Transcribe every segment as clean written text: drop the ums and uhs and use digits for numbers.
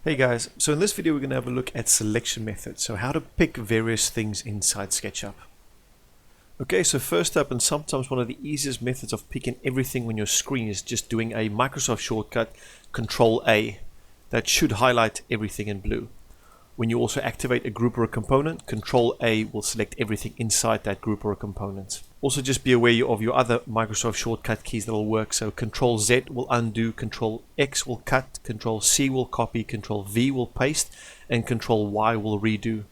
Hey guys, so in this video we're going to have a look at selection methods, so how to pick various things inside SketchUp. Okay, so first up, and sometimes one of the easiest methods of picking everything on your screen is just doing a Microsoft shortcut, Control A. That should highlight everything in blue. When you also activate a group or a component, Control A will select everything inside that group or a component. Also just be aware of your other Microsoft shortcut keys that will work. So Control Z will undo, Control X will cut, Control C will copy, Control V will paste, and Control Y will redo.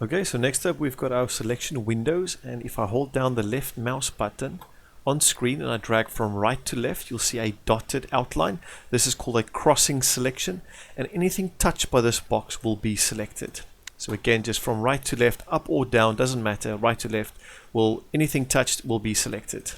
Okay, so next up we've got our selection windows, and if I hold down the left mouse button on screen and I drag from right to left, you'll see a dotted outline. This is called a crossing selection, and anything touched by this box will be selected. So again, just from right to left, up or down, doesn't matter, right to left, anything touched will be selected.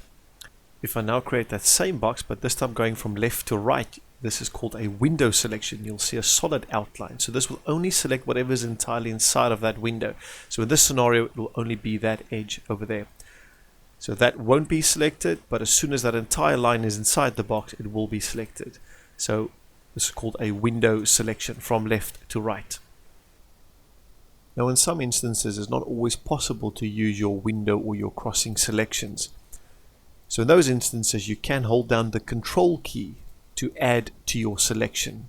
If I now create that same box, but this time going from left to right, this is called a window selection. You'll see a solid outline. So this will only select whatever is entirely inside of that window. So in this scenario, it will only be that edge over there. So that won't be selected, but as soon as that entire line is inside the box, it will be selected. So this is called a window selection from left to right. Now in some instances, it's not always possible to use your window or your crossing selections. So in those instances, you can hold down the Control key to add to your selection.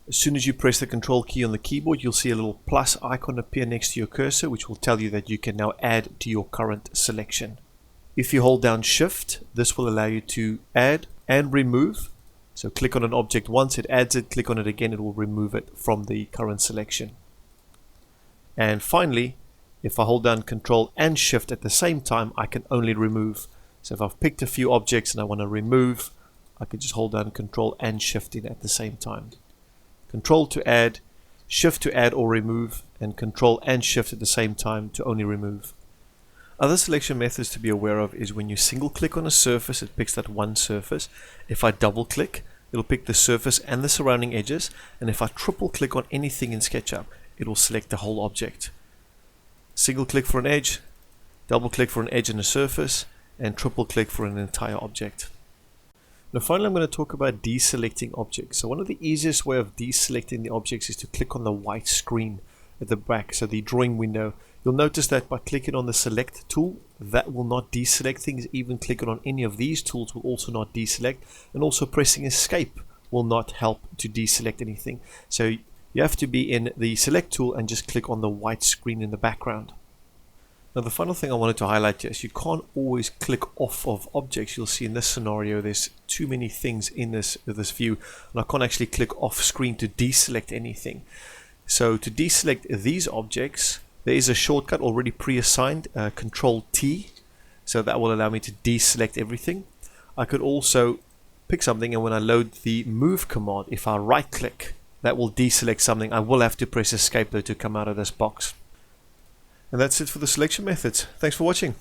As soon as you press the Control key on the keyboard, you'll see a little plus icon appear next to your cursor, which will tell you that you can now add to your current selection. If you hold down Shift, this will allow you to add and remove. So click on an object once, it adds it, click on it again, it will remove it from the current selection. And finally, if I hold down Control and Shift at the same time, I can only remove. So if I've picked a few objects and I want to remove, I can just hold down Control and Shift in at the same time. Control to add, Shift to add or remove, and Control and Shift at the same time to only remove. Other selection methods to be aware of is when you single click on a surface, it picks that one surface. If I double click, it'll pick the surface and the surrounding edges, and if I triple click on anything in SketchUp, it will select the whole object. Single click for an edge, double click for an edge and a surface, and triple click for an entire object. Now finally, I'm going to talk about deselecting objects. So one of the easiest way of deselecting the objects is to click on the white screen at the back, so the drawing window. You'll notice that by clicking on the select tool, that will not deselect things. Even clicking on any of these tools will also not deselect, and also pressing escape will not help to deselect anything. So you have to be in the select tool and just click on the white screen in the background. Now the final thing I wanted to highlight here is you can't always click off of objects. You'll see in this scenario there's too many things in this view, and I can't actually click off screen to deselect anything. So to deselect these objects, there is a shortcut already pre-assigned, Control T, so that will allow me to deselect everything. I could also pick something, and when I load the move command, if I right click, that will deselect something. I will have to press escape though to come out of this box. And that's it for the selection methods. Thanks for watching.